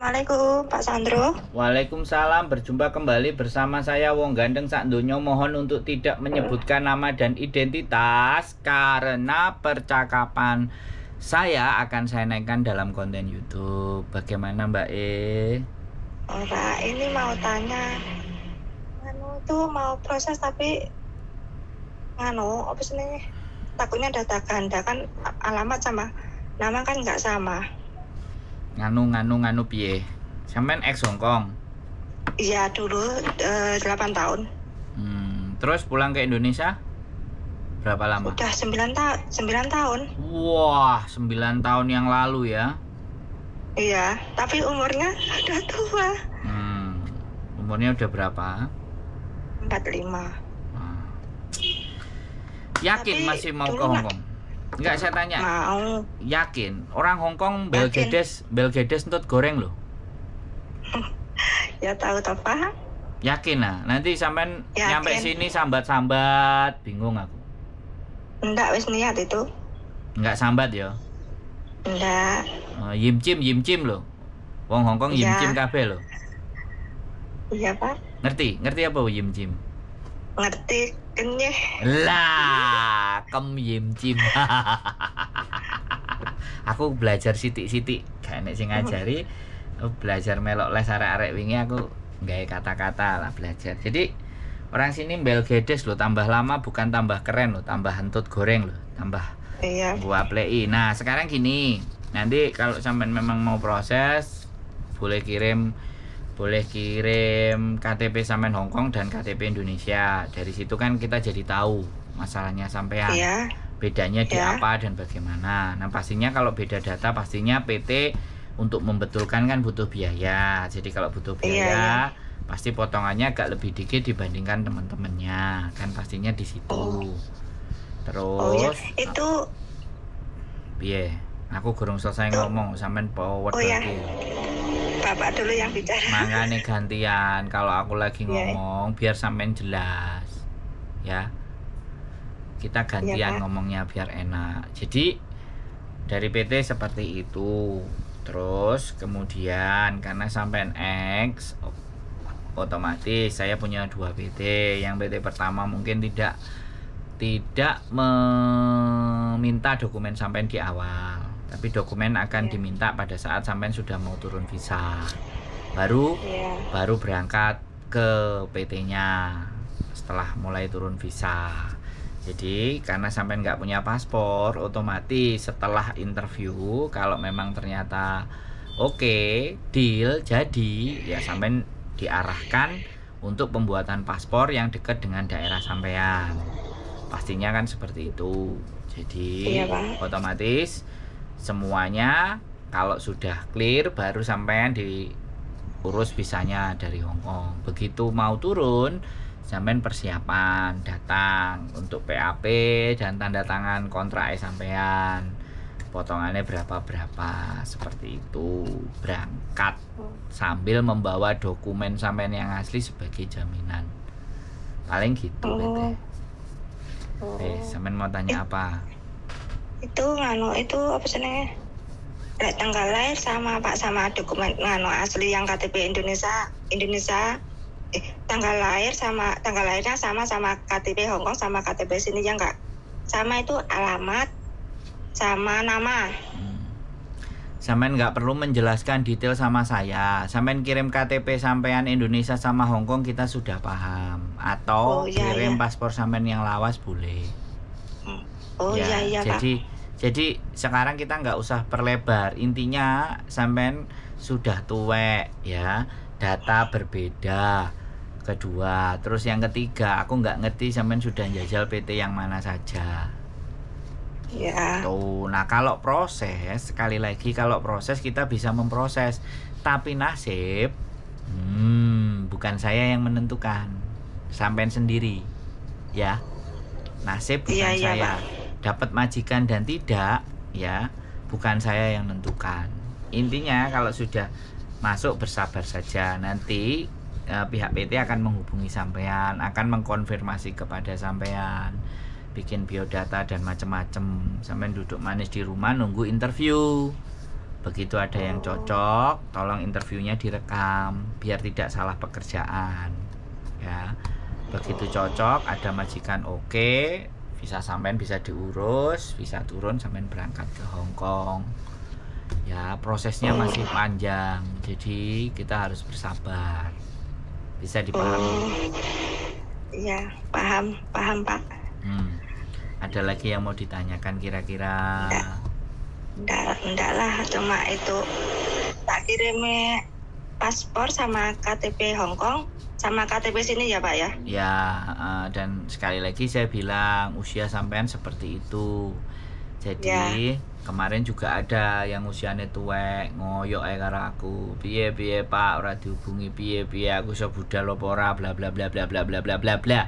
Assalamualaikum Pak Sandro. Waalaikumsalam, berjumpa kembali bersama saya Wong Gandeng Sak Donya. Mohon untuk tidak menyebutkan nama dan identitas karena percakapan saya naikkan dalam konten YouTube. Bagaimana Mbak E? Pak, ini mau tanya, tuh mau proses tapi apa sih ini? Takutnya data ganda kan alamat sama nama kan nggak sama. Nganu piye? Sampean ex Hongkong? Iya dulu 8 tahun. Terus pulang ke Indonesia berapa lama? Udah 9 tahun. Wah, 9 tahun yang lalu ya? Iya, tapi umurnya udah tua. Umurnya udah berapa? 45. Yakin tapi masih mau ke Hongkong? Enggak, saya tanya. Mau. Yakin? Orang Hongkong Belgedes entut goreng loh. Ya tahu toh Pak. Yakin lah. Nanti sampean nyampe sini sambat-sambat, bingung aku. Enggak, wis niat itu. Enggak sambat ya? Enggak. Yimcim loh. Wong Hongkong yimcim kabeh loh. Iya Pak. Ngerti apa yimcim? Ngerti kenyeh. Lah, yimcim. Aku belajar sitik-sitik, gak enek sing ngajari. Belajar melok les arek-arek wingi aku gawe kata-kata lah belajar. Jadi orang sini Belgedes loh, tambah lama bukan tambah keren loh, tambah hentut goreng loh, tambah buah play. Nah, sekarang gini, nanti kalau sampean memang mau proses boleh kirim KTP sampean Hongkong dan KTP Indonesia. Dari situ kan kita jadi tahu masalahnya sampean. Iya. Bedanya di apa dan bagaimana. Nah, pastinya kalau beda data pastinya PT untuk membetulkan kan butuh biaya. Jadi kalau butuh biaya, pasti potongannya agak lebih dikit dibandingkan teman-temannya. Kan pastinya di situ. Terus itu piye? Aku kurang selesai ngomong, sampean forward lagi. Bapak dulu yang bicara. Makanya gantian kalau aku lagi ngomong biar sampean jelas. Ya. Kita gantian ngomongnya biar enak. Jadi dari PT seperti itu. Terus kemudian karena sampean X, otomatis saya punya 2 PT. Yang PT pertama mungkin tidak meminta dokumen sampean di awal, tapi dokumen akan diminta pada saat sampean sudah mau turun visa. Baru berangkat ke PT-nya setelah mulai turun visa. Jadi karena sampean nggak punya paspor, otomatis setelah interview kalau memang ternyata oke, deal jadi, ya sampean diarahkan untuk pembuatan paspor yang dekat dengan daerah sampean. Pastinya kan seperti itu. Jadi otomatis semuanya kalau sudah clear baru sampean diurus visanya dari Hongkong. Begitu mau turun, sampean persiapan datang untuk PAP dan tanda tangan kontrak sampean. Potongannya berapa seperti itu. Berangkat sambil membawa dokumen sampean yang asli sebagai jaminan. Paling gitu sampean mau tanya apa? Itu apa sih nih? Tanggal lahir sama dokumen asli yang KTP Indonesia. Tanggal lahirnya sama KTP Hongkong sama KTP sini ya enggak? Sama itu alamat sama nama. Sampean nggak perlu menjelaskan detail sama saya. Sampean kirim KTP sampean Indonesia sama Hongkong kita sudah paham. Atau kirim paspor sampean yang lawas boleh. Jadi sekarang kita nggak usah perlebar. Intinya sampean sudah tuwek ya. Data berbeda. Kedua, terus yang ketiga, aku nggak ngerti sampean sudah jajal PT yang mana saja. Tuh, nah kalau proses, sekali lagi kalau proses kita bisa memproses, tapi nasib bukan saya yang menentukan, sampean sendiri ya. Nasib bukan saya. Dapat majikan dan tidak ya, bukan saya yang menentukan. Intinya kalau sudah masuk bersabar saja, nanti pihak PT akan menghubungi sampean, akan mengkonfirmasi kepada sampean, bikin biodata dan macam-macam. Sampean duduk manis di rumah nunggu interview. Begitu ada yang cocok, tolong interviewnya direkam biar tidak salah pekerjaan ya. Begitu cocok, ada majikan oke, visa sampean bisa diurus, visa turun sampean berangkat ke Hong Kong ya. Prosesnya masih panjang, jadi kita harus bersabar. Bisa dipahami? Iya, paham Pak. Ada lagi yang mau ditanyakan kira-kira? Enggak lah, cuma itu tak kirim paspor sama KTP Hong Kong sama KTP sini ya Pak ya? Ya, dan sekali lagi saya bilang usia sampean seperti itu. Jadi kemarin juga ada yang usianya tuwek ngoyok karo aku. Piye Pak, ora dihubungi piye aku iso budal apa ora bla bla bla bla bla bla bla bla bla.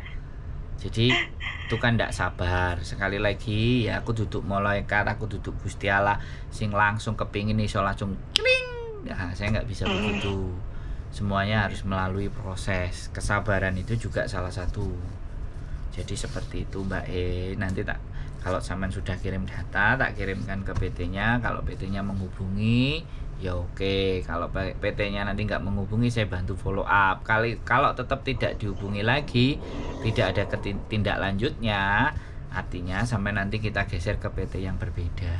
Jadi itu kan ndak sabar. Sekali lagi ya, aku duduk malaikat, aku duduk Gusti Allah sing langsung kepingin iso langsung kling. Ya, saya nggak bisa begitu. Semuanya harus melalui proses. Kesabaran itu juga salah satu. Jadi seperti itu Mbak nanti kalau sampean sudah kirim data, tak kirimkan ke PT-nya. Kalau PT-nya menghubungi, ya oke. Kalau PT-nya nanti nggak menghubungi, saya bantu follow up. Kalau tetap tidak dihubungi lagi, tidak ada tindak lanjutnya, artinya sampai nanti kita geser ke PT yang berbeda.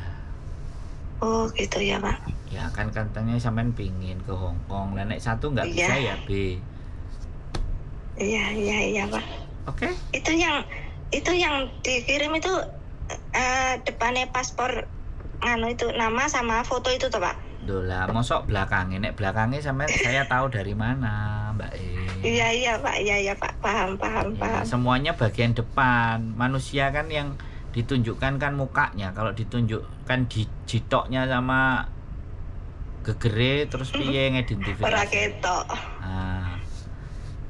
Oh gitu ya Pak. Ya kan katanya sampean pingin ke Hong Kong, naik satu nggak bisa ya B. Iya Pak. Oke. Itu yang dikirim itu depannya paspor itu nama sama foto itu toh Pak. Dola, mosok belakangnya, nek belakangnya saya tahu dari mana Mbak Iya Pak, iya Pak, paham. Semuanya bagian depan. Manusia kan yang ditunjukkan kan mukanya. Kalau ditunjukkan jitoknya sama gegere terus piye ngidentifikasi. Ora ketok. Nah,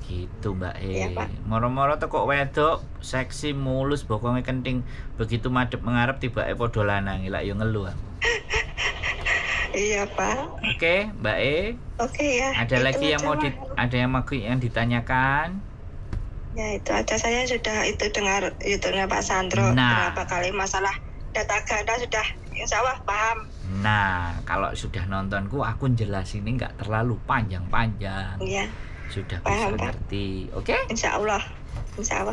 gitu Mbak Moro-moro teko wedok seksi mulus bokongnya kenting, begitu madep mengarep tiba podo lanang lak yo ngeluh. Iya Pak. Oke Mbak Oke ya. Ada lagi yang mau ditanyakan? Ya itu aja, saya sudah itu dengar YouTube-nya Pak Sandro berapa kali masalah data ganda sudah insya Allah paham. Nah kalau sudah nontonku aku jelasin ini nggak terlalu panjang-panjang. Iya. Sudah paham, bisa ngerti. Oke? Insya Allah.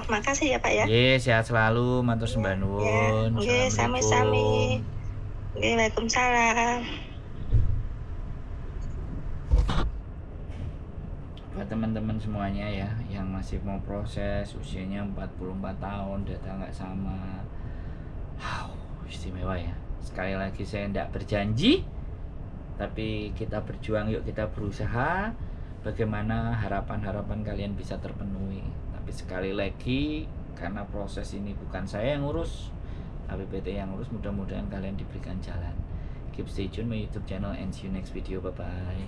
Makasih ya Pak ya. Sehat selalu, matur sembah nuwun. Sami-sami. Waalaikumsalam. Buat teman-teman semuanya ya yang masih mau proses, usianya 44 tahun, data nggak sama, istimewa ya. Sekali lagi saya tidak berjanji, tapi kita berjuang, yuk kita berusaha bagaimana harapan-harapan kalian bisa terpenuhi. Tapi sekali lagi karena proses ini bukan saya yang ngurus, tapi PT yang ngurus. Mudah-mudahan kalian diberikan jalan. Keep stay tune my YouTube channel and see you next video. Bye bye.